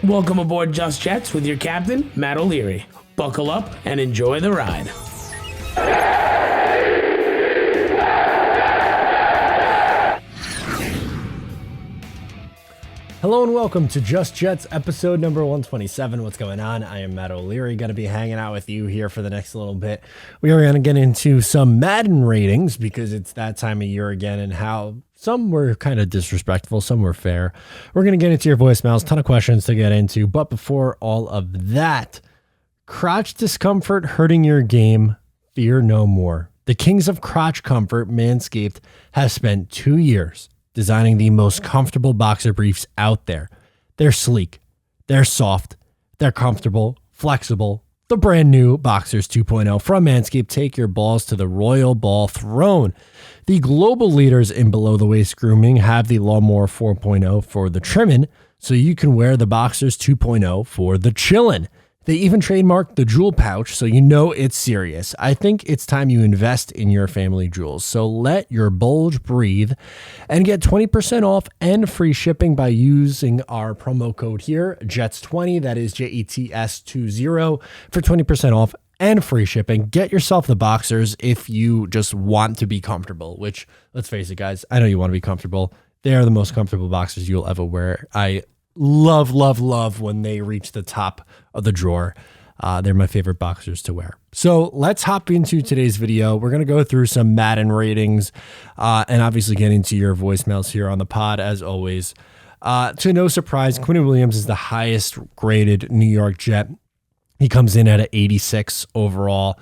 Welcome aboard Just Jets with your captain, Matt O'Leary. Buckle up and enjoy the ride. Hello and welcome to Just Jets episode number 127. What's going on? I am Matt O'Leary, going to be hanging out with you here for the next little bit. We are going to get into some Madden ratings because it's that time of year again and how some were kind of disrespectful, some were fair. We're going to get into your voicemails, ton of questions to get into. But before all of that, crotch discomfort hurting your game, fear no more. The kings of crotch comfort, Manscaped, have spent 2 years designing the most comfortable boxer briefs out there. They're sleek, they're soft, they're comfortable, flexible. The brand new Boxers 2.0 from Manscaped take your balls to the royal ball throne. The global leaders in below the waist grooming have the Lawnmower 4.0 for the trimming, so you can wear the Boxers 2.0 for the chillin'. They even trademarked the jewel pouch, so you know it's serious. I think it's time you invest in your family jewels. So let your bulge breathe and get 20% off and free shipping by using our promo code here, JETS20, that is JETS20, for 20% off and free shipping. Get yourself the Boxers if you just want to be comfortable, which, let's face it, guys, I know you want to be comfortable. They are the most comfortable boxers you'll ever wear. I love when they reach the top of the drawer. They're my favorite boxers to wear. So let's hop into today's video. We're going to go through some Madden ratings and obviously get into your voicemails here on the pod as always. To no surprise, Quinnen Williams is the highest graded New York Jet. He comes in at an 86 overall.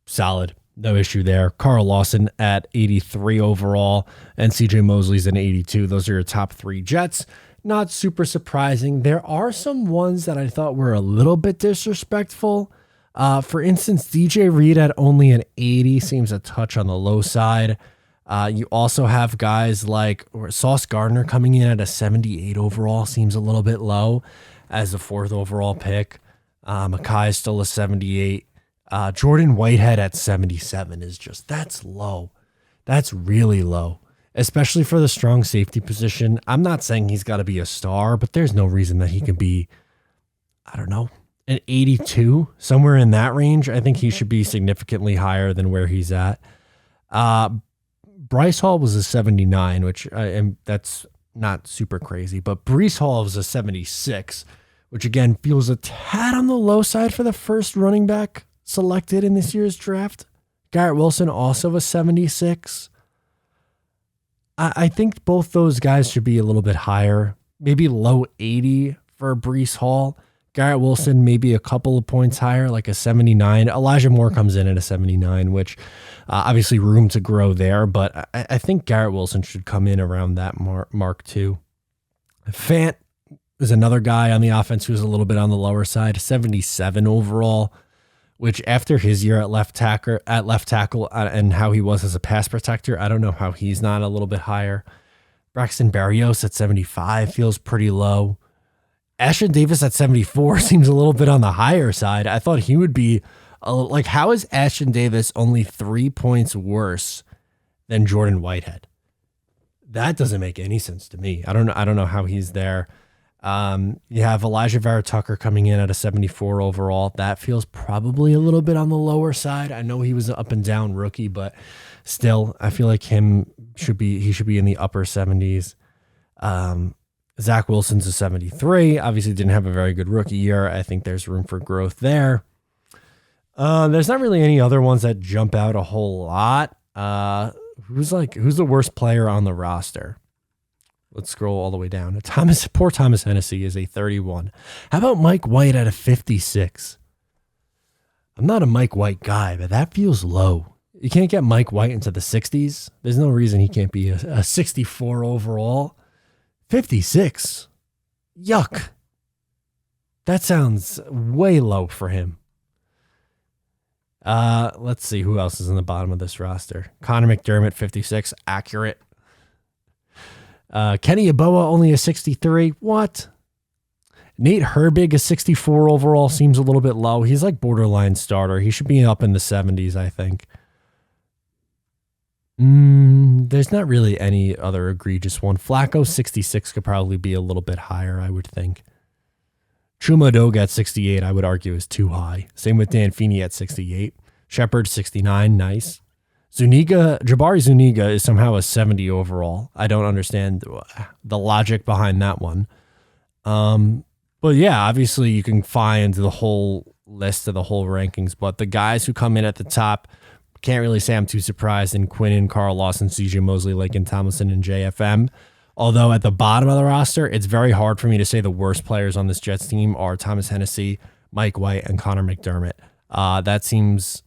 Solid. No issue there. Carl Lawson at 83 overall and CJ Mosley's an 82. Those are your top three Jets. Not super surprising. There are some ones that I thought were a little bit disrespectful. For instance, DJ Reed at only an 80 seems a touch on the low side. You also have guys like Sauce Gardner coming in at a 78 overall, seems a little bit low as the fourth overall pick. Makai is still a 78. Jordan Whitehead at 77 is just, that's low. That's really low, especially for the strong safety position. I'm not saying he's got to be a star, but there's no reason that he can be, I don't know, an 82, somewhere in that range. I think he should be significantly higher than where he's at. Bryce Hall was a 79, which that's not super crazy, but Breece Hall was a 76, which again feels a tad on the low side for the first running back selected in this year's draft. Garrett Wilson also a 76. I think both those guys should be a little bit higher, maybe low 80 for Breece Hall. Garrett Wilson maybe a couple of points higher, like a 79. Elijah Moore comes in at a 79, which obviously room to grow there, but I think Garrett Wilson should come in around that mark too. Fant is another guy on the offense who's a little bit on the lower side, 77 overall, which after his year at left tackle and how he was as a pass protector, I don't know how he's not a little bit higher. Braxton Berrios at 75 feels pretty low. Ashton Davis at 74 seems a little bit on the higher side. I thought he would be like, how is Ashton Davis only 3 points worse than Jordan Whitehead? That doesn't make any sense to me. I don't know how he's there. You have Elijah Vera Tucker coming in at a 74 overall. That feels probably a little bit on the lower side. I know he was an up and down rookie, but still, I feel like he should be in the upper 70s. Zach Wilson's a 73. Obviously didn't have a very good rookie year. I think there's room for growth there. There's not really any other ones that jump out a whole lot. Who's the worst player on the roster? Let's scroll all the way down. Poor Thomas Hennessy is a 31. How about Mike White at a 56? I'm not a Mike White guy, but that feels low. You can't get Mike White into the 60s. There's no reason he can't be a 64 overall. 56. Yuck. That sounds way low for him. Let's see who else is in the bottom of this roster. Connor McDermott, 56. Accurate. Kenny Yeboah, only a 63. What? Nate Herbig, a 64 overall, seems a little bit low. He's like borderline starter. He should be up in the 70s, I think. There's not really any other egregious one. Flacco, 66, could probably be a little bit higher, I would think. Chuma Doga at 68, I would argue, is too high. Same with Dan Feeney at 68. Shepard, 69, nice. Jabari Zuniga is somehow a 70 overall. I don't understand the logic behind that one. But yeah, obviously you can find the whole list of the whole rankings, but the guys who come in at the top, can't really say I'm too surprised in Quinnen, Carl Lawson, CJ Mosley, Laken Tomlinson, and JFM. Although at the bottom of the roster, it's very hard for me to say the worst players on this Jets team are Thomas Hennessy, Mike White, and Connor McDermott. That seems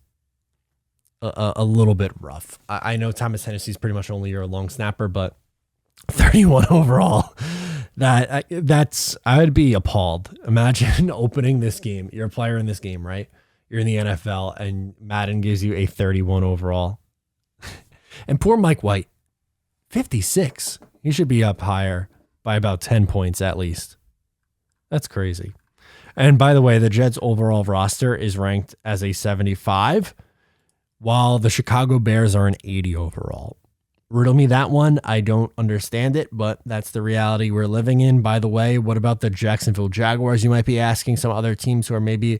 a little bit rough. I know Thomas Hennessy is pretty much only your long snapper, but 31 overall, that's I would be appalled. Imagine opening this game. You're a player in this game, right? You're in the NFL, and Madden gives you a 31 overall. And poor Mike White, 56. He should be up higher by about 10 points at least. That's crazy. And by the way, the Jets' overall roster is ranked as a 75, while the Chicago Bears are an 80 overall. Riddle me that one. I don't understand it, but that's the reality we're living in. By the way, what about the Jacksonville Jaguars? You might be asking. Some other teams who are maybe,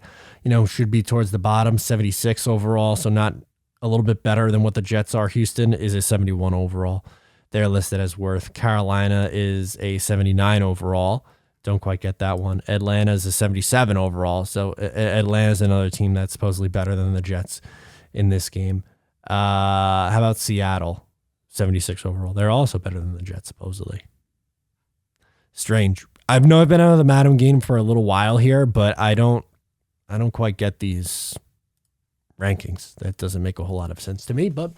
should be towards the bottom, 76 overall, so not a little bit better than what the Jets are. Houston is a 71 overall. They're listed as worth. Carolina is a 79 overall. Don't quite get that one. Atlanta is a 77 overall. So Atlanta is another team that's supposedly better than the Jets in this game. How about Seattle? 76 overall. They're also better than the Jets, supposedly. Strange. I've been out of the Madden game for a little while here, but I don't quite get these rankings. That doesn't make a whole lot of sense to me, but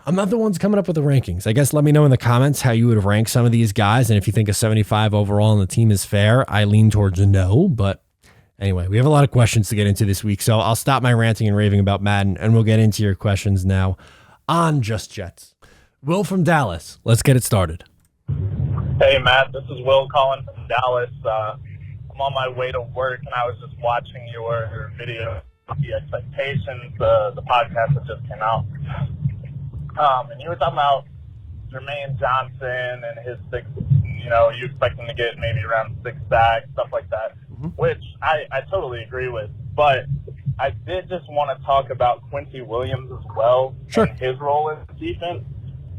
I'm not the ones coming up with the rankings. I guess let me know in the comments how you would rank some of these guys, and if you think a 75 overall on the team is fair. I lean towards a no, but anyway, we have a lot of questions to get into this week, so I'll stop my ranting and raving about Madden, and we'll get into your questions now on Just Jets. Will from Dallas, let's get it started. Hey, Matt, this is Will calling from Dallas. I'm on my way to work, and I was just watching your video, The Expectations, the podcast that just came out. And you were talking about Jermaine Johnson and his six, you expect him to get maybe around 6 sacks, stuff like that, which I totally agree with. But I did just want to talk about Quincy Williams as well, sure, and his role in the defense,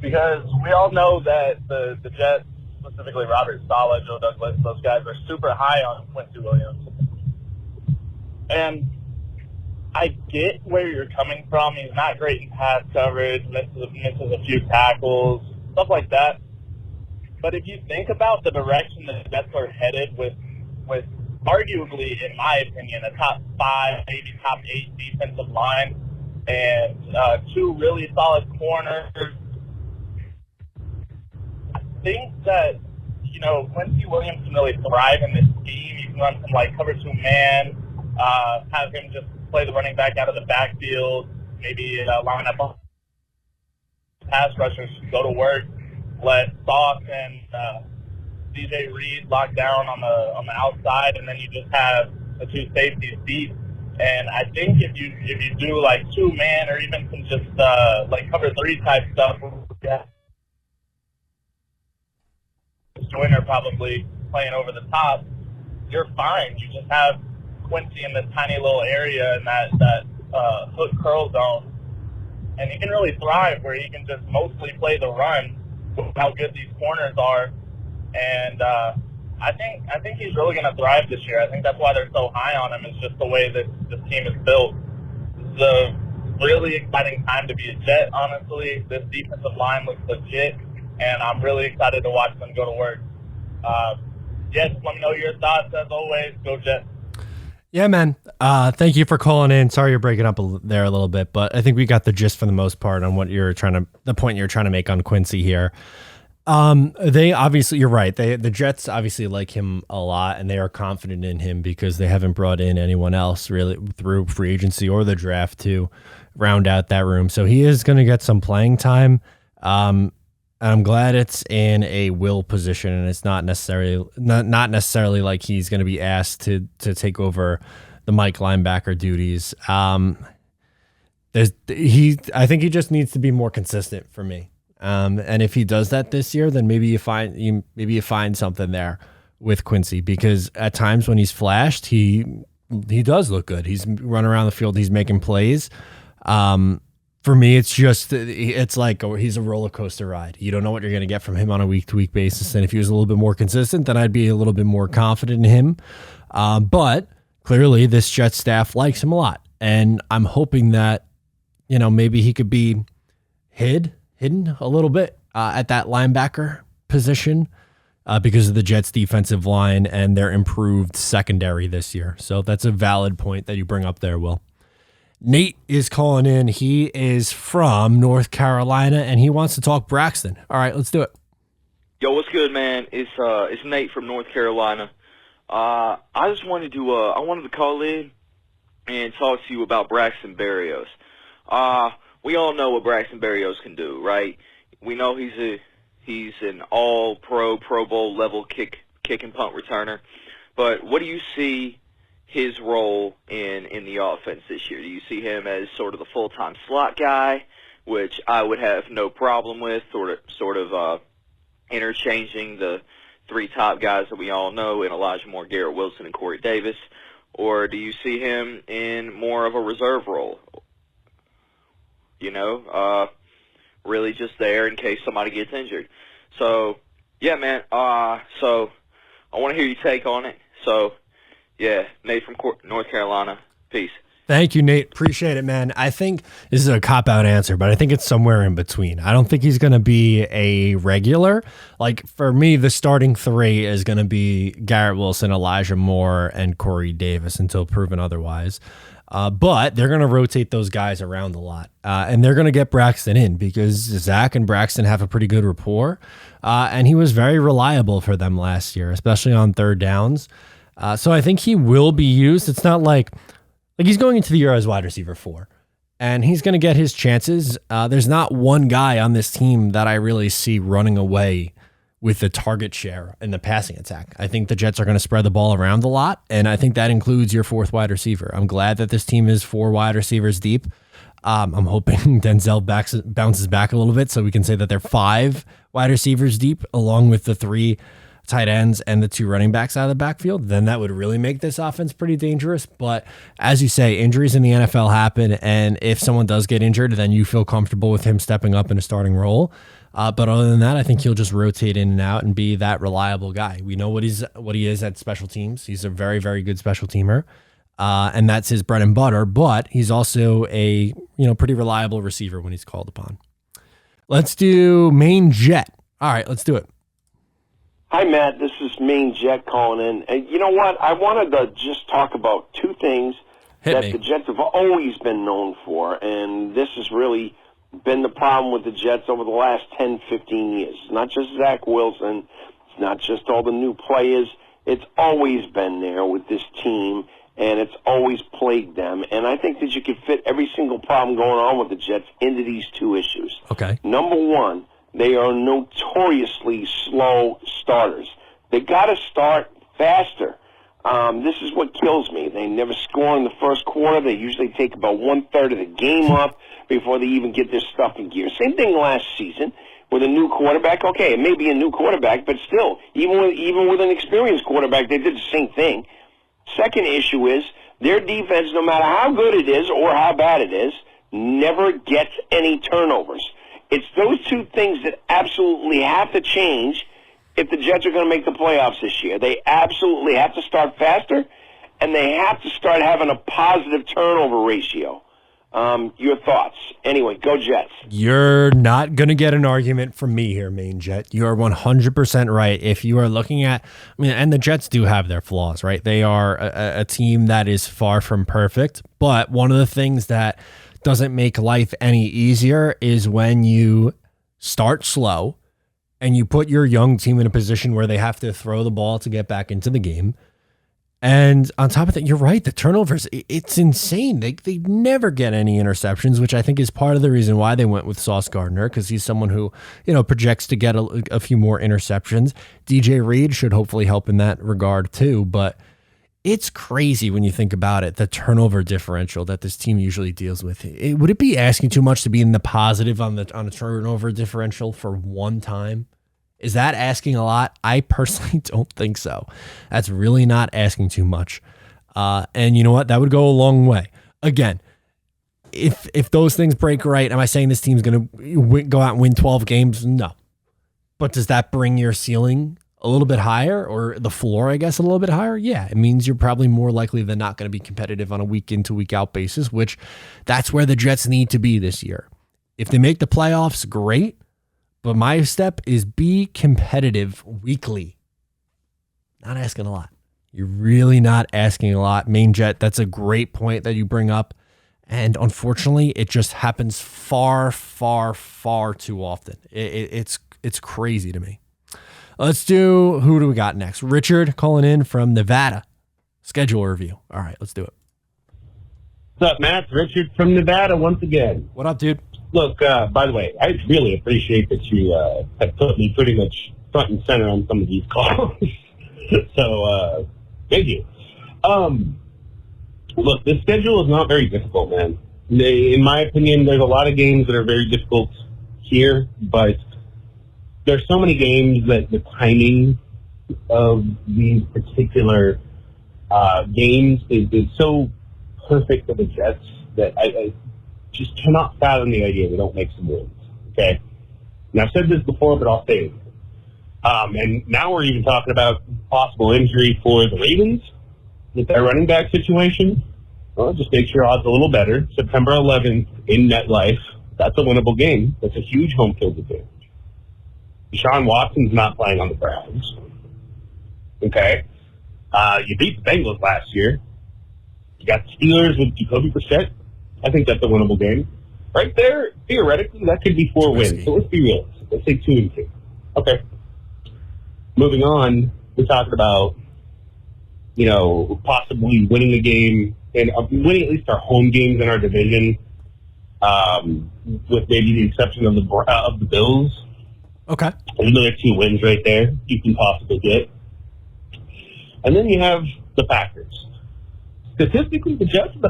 because we all know that the Jets, specifically Robert Saleh, Joe Douglas, those guys are super high on Quincy Williams. And I get where you're coming from. He's not great in pass coverage, misses a few tackles, stuff like that. But if you think about the direction the Jets are headed with arguably, in my opinion, a top 5, maybe top 8 defensive line and 2 really solid corners, I think that, Quincy Williams can really thrive in this scheme. You can run some cover 2 man, have him just play the running back out of the backfield, maybe line up pass rushers, go to work, let Sauce and DJ Reed lock down on the outside, and then you just have the 2 safeties deep. And I think if you do 2 man or even some just cover 3 type stuff, yeah, Joyner probably playing over the top, you're fine. You just have Quincy in this tiny little area in that hook curl zone, and he can really thrive where he can just mostly play the run with how good these corners are. And I think he's really going to thrive this year. I think that's why they're so high on him. It's just the way that this team is built. It's a really exciting time to be a Jet, honestly. This defensive line looks legit, and I'm really excited to watch them go to work. Just let me know your thoughts. As always, go Jets. Yeah, man. Thank you for calling in. Sorry you're breaking up there a little bit, but I think we got the gist for the most part on the point you're trying to make on Quincy here. They obviously, you're right. The Jets obviously like him a lot, and they are confident in him because they haven't brought in anyone else really through free agency or the draft to round out that room. So he is going to get some playing time. I'm glad it's in a will position, and it's not necessarily like he's going to be asked to take over the Mike linebacker duties. I think he just needs to be more consistent for me. And if he does that this year, then maybe you find something there with Quincy, because at times when he's flashed, he does look good. He's running around the field. He's making plays. For me, it's like he's a roller coaster ride. You don't know what you're going to get from him on a week-to-week basis. And if he was a little bit more consistent, then I'd be a little bit more confident in him. But clearly, this Jets staff likes him a lot. And I'm hoping that, maybe he could be hidden a little bit at that linebacker position because of the Jets defensive line and their improved secondary this year. So that's a valid point that you bring up there, Will. Nate is calling in. He is from North Carolina and he wants to talk Braxton. All right, let's do it. Yo, what's good, man? It's Nate from North Carolina. I just wanted to call in and talk to you about Braxton Berrios. We all know what Braxton Berrios can do, right? We know he's an all-pro, Pro Bowl level kick and punt returner. But what do you see his role in the offense this year? Do you see him as sort of the full-time slot guy, which I would have no problem with, sort of interchanging the three top guys that we all know in Elijah Moore, Garrett Wilson, and Corey Davis? Or do you see him in more of a reserve role? Really just there in case somebody gets injured. So, yeah, man. So I want to hear your take on it. So, yeah, Nate from North Carolina. Peace. Thank you, Nate. Appreciate it, man. I think this is a cop-out answer, but I think it's somewhere in between. I don't think he's going to be a regular. Like, for me, the starting three is going to be Garrett Wilson, Elijah Moore, and Corey Davis until proven otherwise. But they're going to rotate those guys around a lot. And they're going to get Braxton in because Zach and Braxton have a pretty good rapport. And he was very reliable for them last year, especially on third downs. So I think he will be used. It's not like he's going into the year as wide receiver 4. And he's going to get his chances. There's not one guy on this team that I really see running away with the target share in the passing attack. I think the Jets are going to spread the ball around a lot, and I think that includes your fourth wide receiver. I'm glad that this team is 4 wide receivers deep. I'm hoping Denzel bounces back a little bit so we can say that they're 5 wide receivers deep, along with the 3 tight ends and the 2 running backs out of the backfield. Then that would really make this offense pretty dangerous. But as you say, injuries in the NFL happen, and if someone does get injured, then you feel comfortable with him stepping up in a starting role. But other than that, I think he'll just rotate in and out and be that reliable guy. We know what he is at special teams. He's a very, very good special teamer, and that's his bread and butter. But he's also a pretty reliable receiver when he's called upon. Let's do Main Jet. All right, let's do it. Hi, Matt. This is Main Jet calling in. And you know what? I wanted to just talk about 2 things the Jets have always been known for, and this has really been the problem with the Jets over the last 10, 15 years. It's not just Zach Wilson. It's not just all the new players. It's always been there with this team, and it's always plagued them. And I think that you could fit every single problem going on with the Jets into these 2 issues. Okay. Number 1, they are notoriously slow starters. They got to start faster. This is what kills me. They never score in the first quarter. They usually take about 1/3 of the game up before they even get their stuff in gear. Same thing last season with a new quarterback. Okay, it may be a new quarterback, but still, even with an experienced quarterback, they did the same thing. Second issue is their defense, no matter how good it is or how bad it is, never gets any turnovers. It's those 2 things that absolutely have to change if the Jets are going to make the playoffs this year. They absolutely have to start faster, and they have to start having a positive turnover ratio. Your thoughts? Anyway, go Jets. You're not going to get an argument from me here, Main Jet. You are 100% right. If you are looking at, and the Jets do have their flaws, right? They are a team that is far from perfect, but one of the things that doesn't make life any easier is when you start slow and you put your young team in a position where they have to throw the ball to get back into the game. And on top of that, you're right, the turnovers, it's insane. They never get any interceptions, which I think is part of the reason why they went with Sauce Gardner, because he's someone who, projects to get a few more interceptions. DJ Reed should hopefully help in that regard too, but it's crazy when you think about it, the turnover differential that this team usually deals with. Would it be asking too much to be in the positive on a turnover differential for one time Is that asking a lot? I personally don't think so. That's really not asking too much. And you know what? That would go a long way. Again, if those things break right, am I saying this team's going to go out and win 12 games? No. But does that bring your ceiling a little bit higher, or the floor, I guess, a little bit higher? Yeah, it means you're probably more likely than not going to be competitive on a week in to week out basis, which that's where the Jets need to be this year. If they make the playoffs, great. But my step is be competitive weekly. Not asking a lot. You're really not asking a lot. Main Jet, that's a great point that you bring up. And unfortunately, it just happens far, far, far too often. It's crazy to me. Let's do, who do we got next? Richard calling in from Nevada. Schedule review. All right, let's do it. What's up, Matt? It's Richard from Nevada once again. What up, dude? Look, by the way, I really appreciate that you have put me pretty much front and center on some of these calls. So, thank you. Look, the schedule is not very difficult, man. In my opinion, there's a lot of games that are very difficult here, but there's so many games that the timing of these particular games is so perfect for the Jets that I just cannot fathom the idea they don't make some wins, okay? And I've said this before, but I'll say it. And now we're even talking about possible injury for the Ravens with their running back situation. Well, just make your odds a little better. September 11th in MetLife, that's a winnable game. That's a huge home field advantage. Deshaun Watson's not playing on the Browns. Okay? You beat the Bengals last year. You got the Steelers with Jacoby Brissett. I think that's a winnable game. Right there, theoretically, that could be 4 wins. So let's be realistic. Let's say 2-2. Okay. Moving on, we're talking about, possibly winning the game and winning at least our home games in our division, with maybe the exception of the Bills. Okay. Another 2 wins right there you can possibly get. And then you have the Packers. Statistically, the Jets have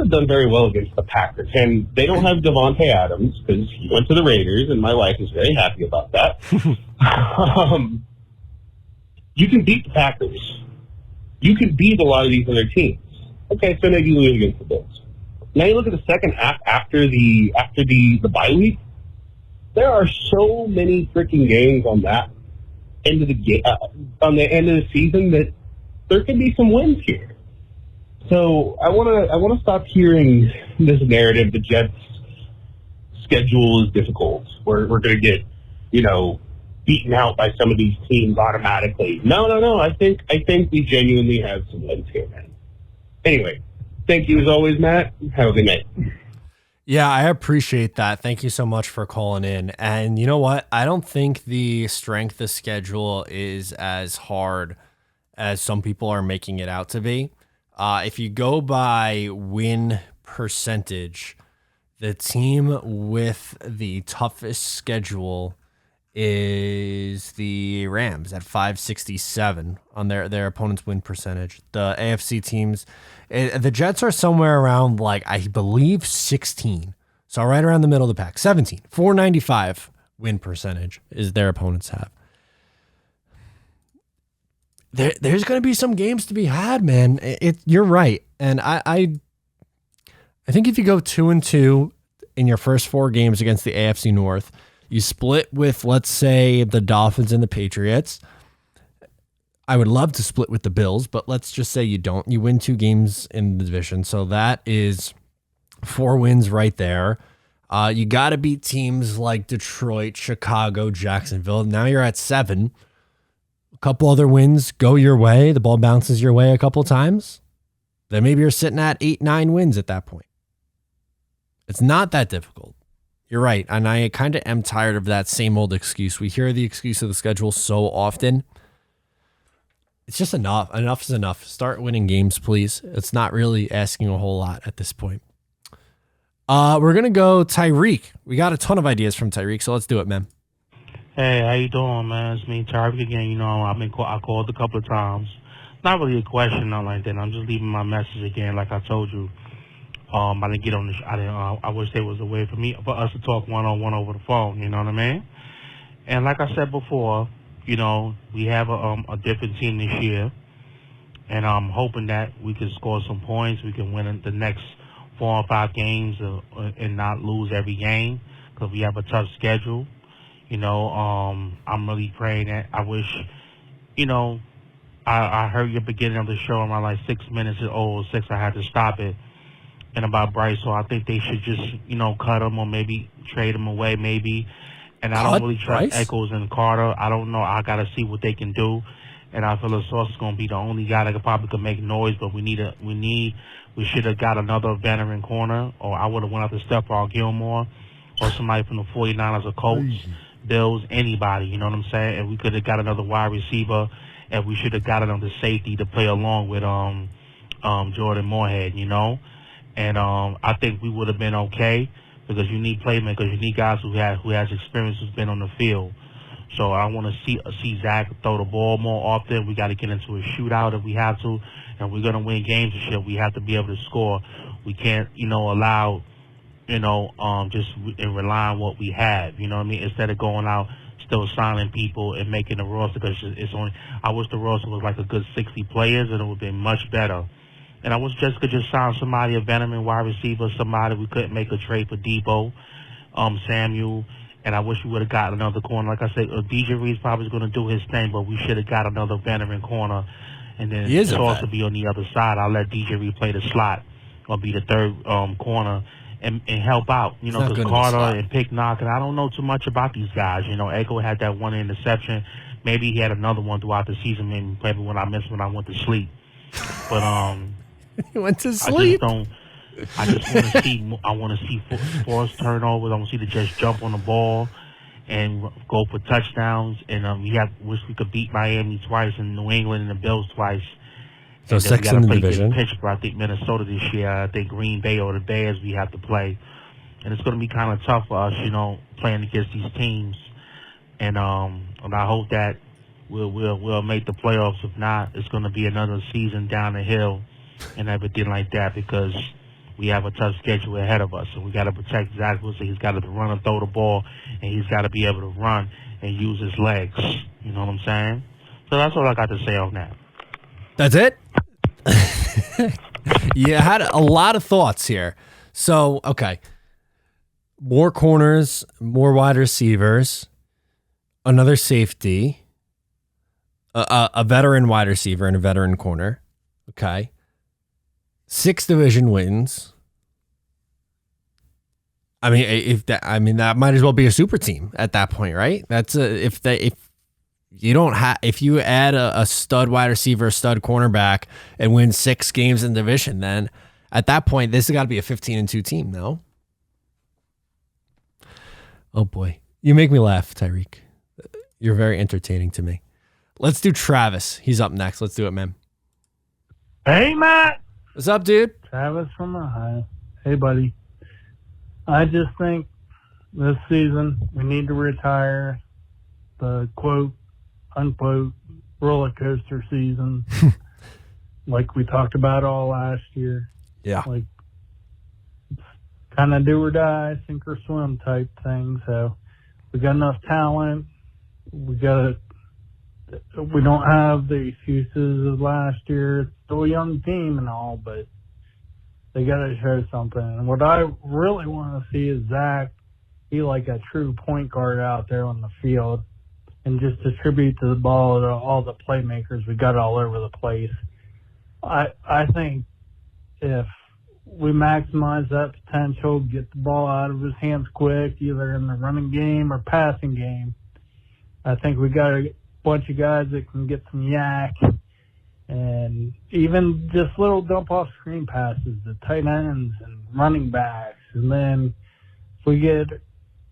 done very well against the Packers, and they don't have Devontae Adams because he went to the Raiders, and my wife is very happy about that. You can beat the Packers. You can beat a lot of these other teams. Okay, so maybe you lose against the Bills. Now you look at the second half after the bye week. There are so many freaking games on that end of the on the end of the season that there could be some wins here. So I want to stop hearing this narrative. The Jets' schedule is difficult. We're going to get beaten out by some of these teams automatically. No. I think we genuinely have some wins here, man. Anyway, thank you as always, Matt. Have a good night. Yeah, I appreciate that. Thank you so much for calling in. And you know what? I don't think the strength of schedule is as hard as some people are making it out to be. If you go by win percentage, the team with the toughest schedule is the Rams at 567 on their opponent's win percentage. The AFC teams, the Jets are somewhere around, I believe 16. So right around the middle of the pack. 17. 495 win percentage is their opponents have. There's going to be some games to be had, man. You're right. And I think if you go 2-2 in your first 4 games against the AFC North, you split with, let's say, the Dolphins and the Patriots. I would love to split with the Bills, but let's just say you don't. You win 2 games in the division. So that is 4 wins right there. You got to beat teams like Detroit, Chicago, Jacksonville. Now you're at 7. A couple other wins go your way. The ball bounces your way a couple times. Then maybe you're sitting at 8-9 wins at that point. It's not that difficult. You're right. And I kind of am tired of that same old excuse. We hear the excuse of the schedule so often. It's just enough. Enough is enough. Start winning games, please. It's not really asking a whole lot at this point. We're going to go Tyreek. We got a ton of ideas from Tyreek, so let's do it, man. Hey, how you doing, man? It's me, Tyreek again. I called a couple of times. Not really a question, not like that. I'm just leaving my message again, like I told you. I didn't get on the. I wish there was a way for us to talk one-on-one over the phone. You know what I mean? And like I said before, we have a different team this year, and I'm hoping that we can score some points. We can win in the next 4 or 5 games and not lose every game because we have a tough schedule. I'm really praying that I wish, I heard your beginning of the show around like 6 minutes or 6. I had to stop it. And about Bryce, so I think they should just, cut him or maybe trade him away maybe. And I don't really trust Bryce? Echols and Carter. I don't know. I got to see what they can do. And I feel Sauce is going to be the only guy that could make noise, but we should have got another veteran corner, or I would have went out to Stephon Gilmore or somebody from the 49ers or Colts, Bills, anybody, you know what I'm saying? And we could have got another wide receiver, and we should have got another safety to play along with Jordan Moorhead, And I think we would have been okay because you need playmakers, you need guys who has experience, who's been on the field. So I want to see Zach throw the ball more often. We got to get into a shootout if we have to, and we're gonna win games and shit. We have to be able to score. We can't, allow, just rely on what we have. You know what I mean? Instead of going out still signing people and making the roster, because it's only. I wish the roster was like a good 60 players, and it would have been much better. And I wish Jessica could just sign somebody, a veteran wide receiver, somebody we couldn't make a trade for Debo, Samuel. And I wish we would have gotten another corner. Like I said, DJ Reed's probably going to do his thing, but we should have got another veteran corner. And then Sauce will be on the other side. I'll let DJ Reed play the slot or be the third corner and help out. Because Carter and Picknock, and I don't know too much about these guys. Echo had that one interception. Maybe he had another one throughout the season, maybe when I missed when I went to sleep. But he went to sleep. I just want to see. I want to see forced turnovers. I want to see the Jets jump on the ball and go for touchdowns. And wish we could beat Miami twice and New England and the Bills twice. So 6 in the division. Pittsburgh, I think Minnesota this year. I think Green Bay or the Bears we have to play, and it's going to be kind of tough for us, playing against these teams. And I hope that we'll make the playoffs. If not, it's going to be another season down the hill and everything like that because we have a tough schedule ahead of us, so we got to protect Zach Wilson. He's got to run and throw the ball, and he's got to be able to run and use his legs. You know what I'm saying? So that's all I got to say on that. That's it? You had a lot of thoughts here. So, okay. More corners, more wide receivers, another safety, a veteran wide receiver, and a veteran corner. Okay. 6 division wins. I mean, that might as well be a super team at that point, right? That's if you add a stud wide receiver, a stud cornerback, and win 6 games in division, then at that point this has got to be a 15-2 team. No. Oh boy, you make me laugh, Tyreek. You're very entertaining to me. Let's do Travis. He's up next. Let's do it, man. Hey, Matt. What's up, dude? Travis from Ohio. Hey, buddy. I just think this season we need to retire the quote, unquote, roller coaster season like we talked about all last year. Yeah. Like, kind of do or die, sink or swim type thing. So we got enough talent. We don't have the excuses of last year. It's still a young team and all, but they got to show something. And what I really want to see is Zach be like a true point guard out there on the field and just distribute the ball to all the playmakers we got all over the place. I think if we maximize that potential, get the ball out of his hands quick, either in the running game or passing game, I think we got a bunch of guys that can get some yak and even just little dump off screen passes to tight ends and running backs. And then if we get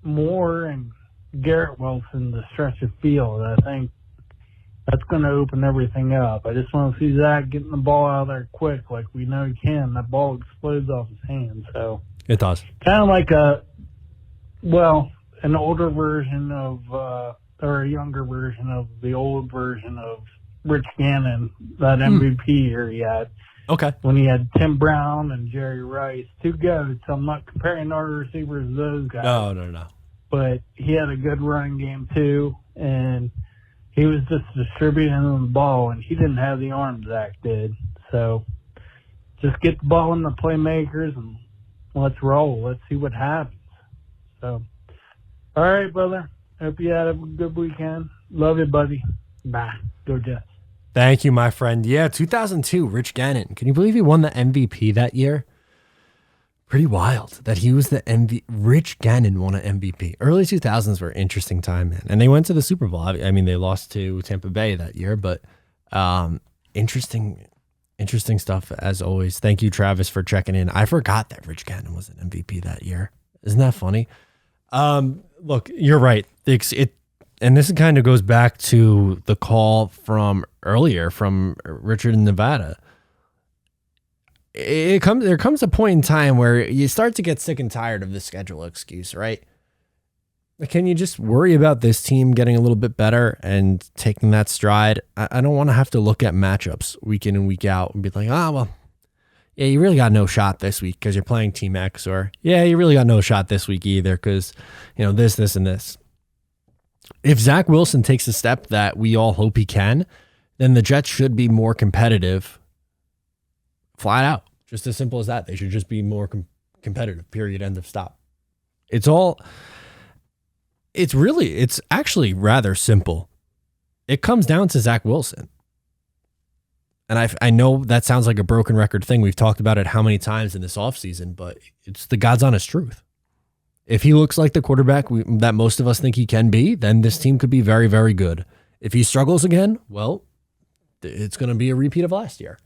Moore and Garrett Wilson to stretch the field, I think that's going to open everything up. I just want to see Zach getting the ball out of there quick like we know he can. That ball explodes off his hands. So it does. Kind of like an older version of or a younger version of the old version of Rich Gannon, that MVP year he had. Okay. When he had Tim Brown and Jerry Rice, 2 goats. I'm not comparing our receivers to those guys. No. but he had a good running game too, and he was just distributing the ball, and he didn't have the arm Zach did. So just get the ball in the playmakers and let's roll. Let's see what happens. So, all right, brother. Hope you had a good weekend. Love you, buddy. Bye. Go Jets. Thank you, my friend. Yeah, 2002, Rich Gannon. Can you believe he won the MVP that year? Pretty wild that he was the MVP. Rich Gannon won an MVP. Early 2000s were an interesting time, man. And they went to the Super Bowl. I mean, they lost to Tampa Bay that year, but interesting stuff as always. Thank you, Travis, for checking in. I forgot that Rich Gannon was an MVP that year. Isn't that funny? Look, you're right. And this kind of goes back to the call from earlier from Richard in Nevada. There comes a point in time where you start to get sick and tired of the schedule excuse, right? Can you just worry about this team getting a little bit better and taking that stride? I don't want to have to look at matchups week in and week out and be like, well, yeah, you really got no shot this week because you're playing Team X, or yeah, you really got no shot this week either because, this, and this. If Zach Wilson takes a step that we all hope he can, then the Jets should be more competitive flat out. Just as simple as that. They should just be more competitive, period, end of stop. It's actually rather simple. It comes down to Zach Wilson. And I know that sounds like a broken record thing. We've talked about it how many times in this offseason, but it's the God's honest truth. If he looks like the quarterback that most of us think he can be, then this team could be very, very good. If he struggles again, well, it's going to be a repeat of last year.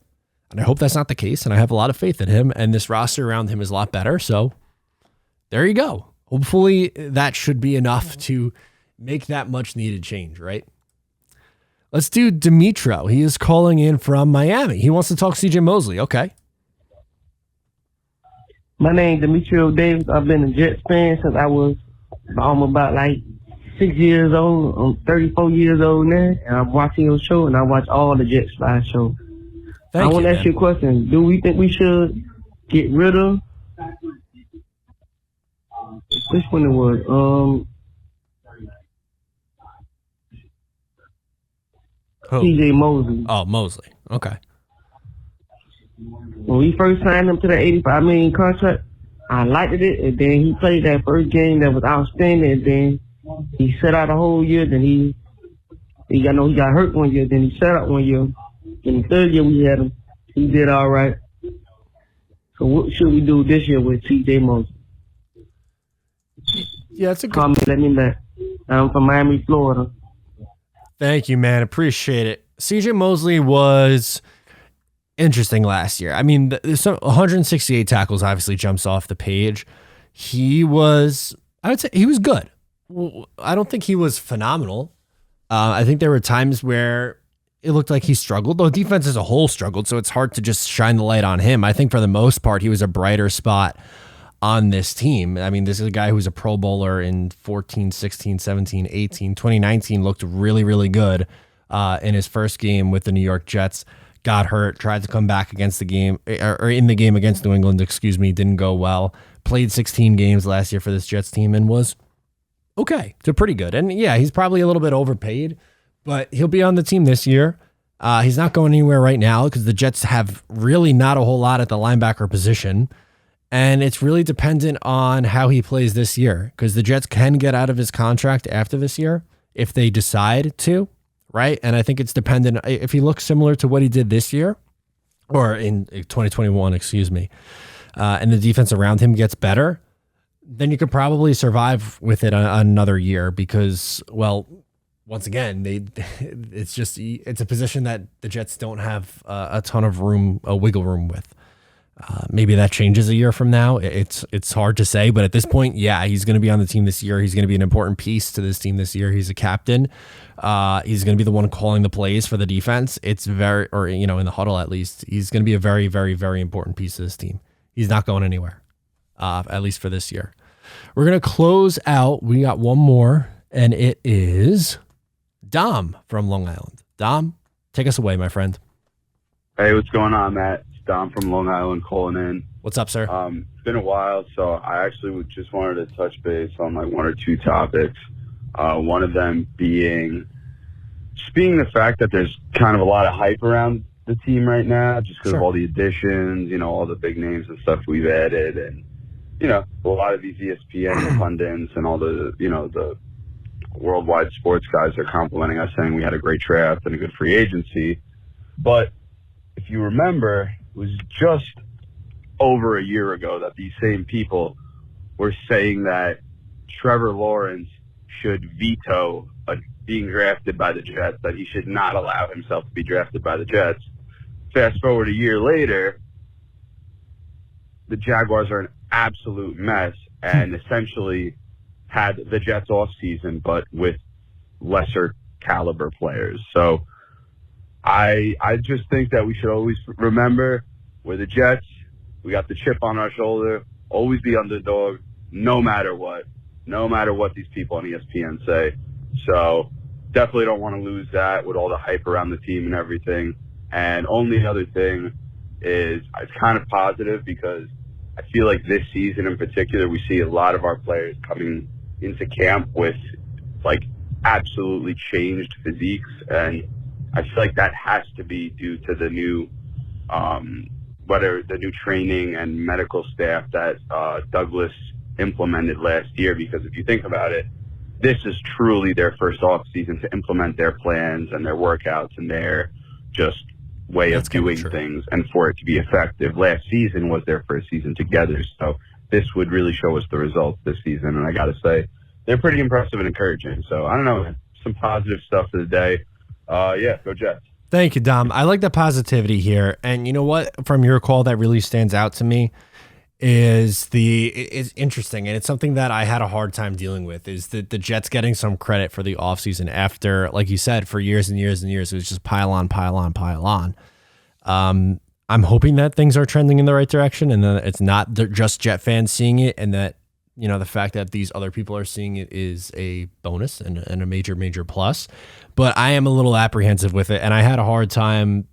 And I hope that's not the case, and I have a lot of faith in him, and this roster around him is a lot better, so there you go. Hopefully that should be enough to make that much-needed change, right? Let's do Dimitro. He is calling in from Miami. He wants to talk CJ Mosley. Okay. My name is Demetrio Davis. I've been a Jets fan since I was about 6 years old. I'm 34 years old now, and I'm watching your show, and I watch all the Jets live shows. I want to ask you a question. Do we think we should get rid of which one it was? TJ Mosley. Oh, Mosley. Okay. When we first signed him to the $85 million contract, I liked it, and then he played that first game that was outstanding, and then he sat out a whole year. Then he got hurt one year. Then he sat out 1 year. In the third year we had him, he did all right. So what should we do this year with TJ Mosley? Yeah, it's a good comment. Let me know. I'm from Miami, Florida. Thank you, man. Appreciate it. CJ Mosley was interesting last year. I mean, 168 tackles obviously jumps off the page. I would say he was good. I don't think he was phenomenal. I think there were times where it looked like he struggled, though defense as a whole struggled, so it's hard to just shine the light on him. I think for the most part, he was a brighter spot on this team. I mean, this is a guy who's a Pro Bowler in 14, 16, 17, 18. 2019 looked really, really good in his first game with the New York Jets. Got hurt, tried to come back against the game, or in the game against New England, didn't go well. Played 16 games last year for this Jets team and was okay to pretty good. And yeah, he's probably a little bit overpaid, but he'll be on the team this year. He's not going anywhere right now because the Jets have really not a whole lot at the linebacker position. And it's really dependent on how he plays this year because the Jets can get out of his contract after this year if they decide to, right? And I think it's dependent. If he looks similar to what he did this year or in 2021, and the defense around him gets better, then you could probably survive with it another year because, well, once again, it's a position that the Jets don't have a ton of wiggle room with. Maybe that changes a year from now. It's hard to say, but at this point, yeah, he's going to be on the team this year. He's going to be an important piece to this team this year. He's a captain. He's going to be the one calling the plays for the defense. In the huddle at least, he's going to be a very, very, very important piece of this team. He's not going anywhere, at least for this year. We're going to close out. We got one more, and it is Dom from Long Island. Dom, take us away, my friend. Hey, what's going on, Matt? Dom from Long Island calling in. What's up, sir? It's been a while, so I actually just wanted to touch base on like one or two topics. One of them being the fact that there's kind of a lot of hype around the team right now, just because of all the additions, all the big names and stuff we've added, and a lot of these ESPN pundits and all the the worldwide sports guys are complimenting us, saying we had a great draft and a good free agency. But if you remember, it was just over a year ago that these same people were saying that Trevor Lawrence should veto being drafted by the Jets, that he should not allow himself to be drafted by the Jets. Fast forward a year later, the Jaguars are an absolute mess and essentially had the Jets off season, but with lesser caliber players. So I just think that we should always remember we're the Jets. We got the chip on our shoulder. Always be underdog, no matter what these people on ESPN say. So definitely don't want to lose that with all the hype around the team and everything. And only other thing is it's kind of positive because I feel like this season in particular, we see a lot of our players coming into camp with like absolutely changed physiques. And I feel like that has to be due to the new, whether the new training and medical staff that Douglas implemented last year. Because if you think about it, this is truly their first off season to implement their plans and their workouts and their just way of doing things, and for it to be effective. Last season was their first season together, so this would really show us the results this season. And I got to say, they're pretty impressive and encouraging. So I don't know, some positive stuff for the day. Yeah, go Jets. Thank you, Dom. I like the positivity here. And you know what? From your call, that really stands out to me is it's interesting. And it's something that I had a hard time dealing with, is that the Jets getting some credit for the offseason after, like you said, for years and years and years, it was just pile on, pile on, pile on. I'm hoping that things are trending in the right direction and that it's not just Jet fans seeing it, and that, the fact that these other people are seeing it is a bonus and a major, major plus. But I am a little apprehensive with it, and I had a hard time,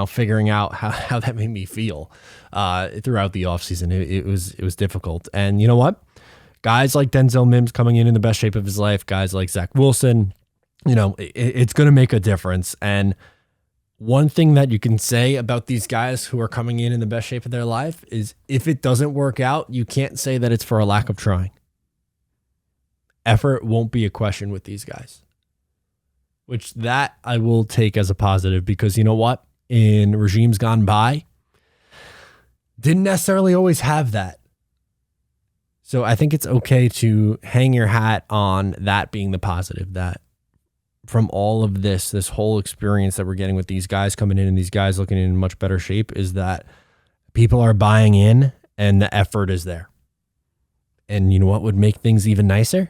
figuring out how that made me feel throughout the offseason. It was difficult. And you know what? Guys like Denzel Mims coming in the best shape of his life, guys like Zach Wilson, it's going to make a difference. And one thing that you can say about these guys who are coming in the best shape of their life is if it doesn't work out, you can't say that it's for a lack of trying. Effort won't be a question with these guys, which that I will take as a positive, because you know what? In regimes gone by, didn't necessarily always have that. So I think it's okay to hang your hat on that being the positive, that from all of this whole experience that we're getting with these guys coming in and these guys looking in much better shape, is that people are buying in and the effort is there. And you know what would make things even nicer?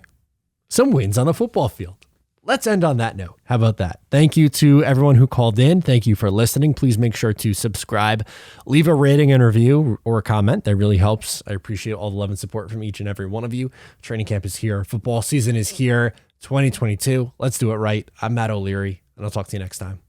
Some wins on the football field. Let's end on that note. How about that? Thank you to everyone who called in. Thank you for listening. Please make sure to subscribe, leave a rating and review or a comment. That really helps. I appreciate all the love and support from each and every one of you. Training camp is here. Football season is here. 2022. Let's do it right. I'm Matt O'Leary, and I'll talk to you next time.